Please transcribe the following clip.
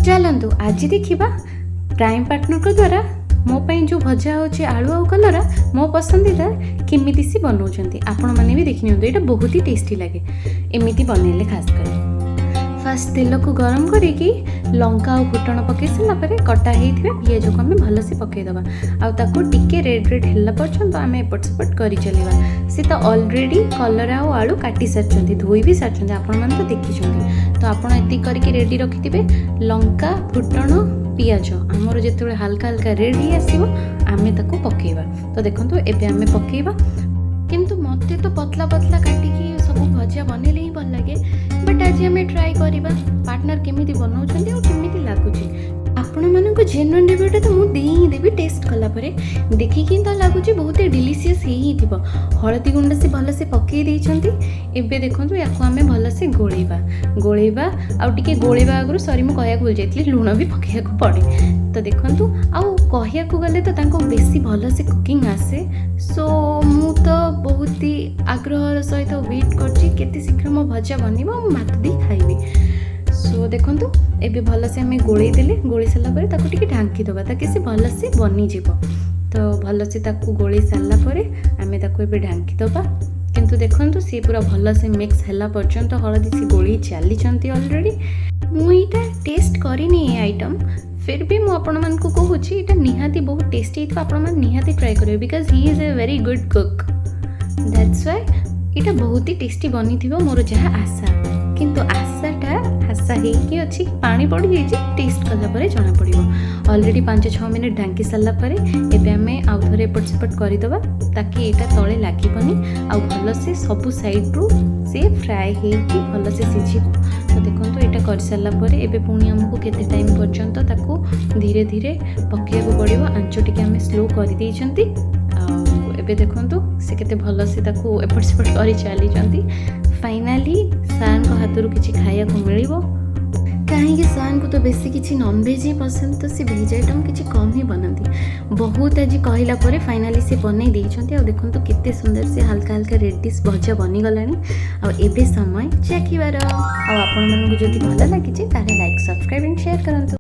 चलतु आज देखा प्राइम पार्टनर को द्वारा मो जो भजा होची आलू आउ कलरा मो पसंदीदा केमिति सी बनाउछंती आपण माने भी देखि नियंतु। एटा बहुत ही टेस्टी लगे एमिति बनैले। खास कर फास्ट तेल को गरम करिकी लंका और फुटण पकई सारा पर कटा होता पिज को आम भलसे पकईदबा आउ टिके रेड रेड है पर्यंत आम एपट सेपट कर चलवा। सी तो अलरेडी कलरा और आलू काटी सारी धोई भी सारी आपण मैंने तो देखी। तो आपड़ ये करके रेडी रखिथे लंका फुटण पिज आमर जो हल्का हल्का रेड ही आसो आम ताको पकईवा। तो देखो एबे आम पकईवा किंतु मते तो पतला पतला काटिकी सब भजा बनैले ही भल लगे। बट आज आम ट्राए करवा पार्टनर केमिति बनाउछंती और केमिति लागुची आपण मानक जेन्युइन रिव्यूटा तो मुझे ही देवी टेस्ट कला परे देखिकी तो लगुच बहुत डिलीशियस ही थी। हलदी गुंड से भलसे पकई देइछंती। एबे देखंतु याको आमे भलसे गोळेबा आउ टिके गोळेबा आगु सॉरी मु कहया भूल जाइतली लूण भी पकैया पड़े। तो देखंतु आउ कहया गले तो तांको बेसी भलसे कुकिंग आसे। सो मु तो बहुत ही आग्रह सहित वेट करछि केते शीघ्र मो भजा बनिबो मु भात दी खाइबी। सो देखंतु एबे भलसे आमे गोळेई देले गोळेई साला परे ताको टिके ढांकी दबा ताकि से भलसे बनी जिवो। तो भलसे ताको गोळेई साला परे आमे ताको एबे ढांकी दबा। किंतु देखंतु सी पूरा भलसे मिक्स हैला पर्यंत हळदी सी गोळेई चाली चंती ऑलरेडी। मु एटा टेस्ट करिनी ए आइटम फिर भी मु आपण मन को कहूची एटा निहाती बहुत टेस्टी थी। आपण मन निहाती ट्राई करियो because he is a very good cook. That's why एटा बहुत ही टेस्टी बनी थिबो मोर जहा आशा। किंतु आशाटा आशा ही अच्छी पानी पड़ जाइए टेस्ट कला परे जना पड़ो। ऑलरेडी 5-6 मिनट ढांकी सारा परे एबे आमे आउ थरे एपट सेपट करदेबा ताकि एटा तले लागिबनी आउ भलसे सब साइड रू से फ्राए हेकी भलसे सिझिबो। तो देखंतु एटा कर सारा परे एबे पुणी हमको केते टाइम पर्यंत ताको धीरे धीरे पकेयाको पड़िबो। आंच टिके आमे स्लो कर देइछंती। एबे देखंतु से केते भलसे ताको एपट सेपट करि चली जंती। फाइनाली सान को हाथरू किछि खाया को मिलिबो। कहीं सान को तो बेसी किछि नॉन वेज ही पसंद तो सी वेज आइटम किछि कम ही बनाती। बहुत आज कहला परे फाइनाली से बनै देइछंती। आ देखंतु केते सुंदर से हल्का हल्का रेड डिश भजा बनी गलानी। आ एबे समय चेकिबार। आ आपण मानकु जदि भल लागिछि ताले लाइक सब्सक्राइब एंड शेयर करंतु।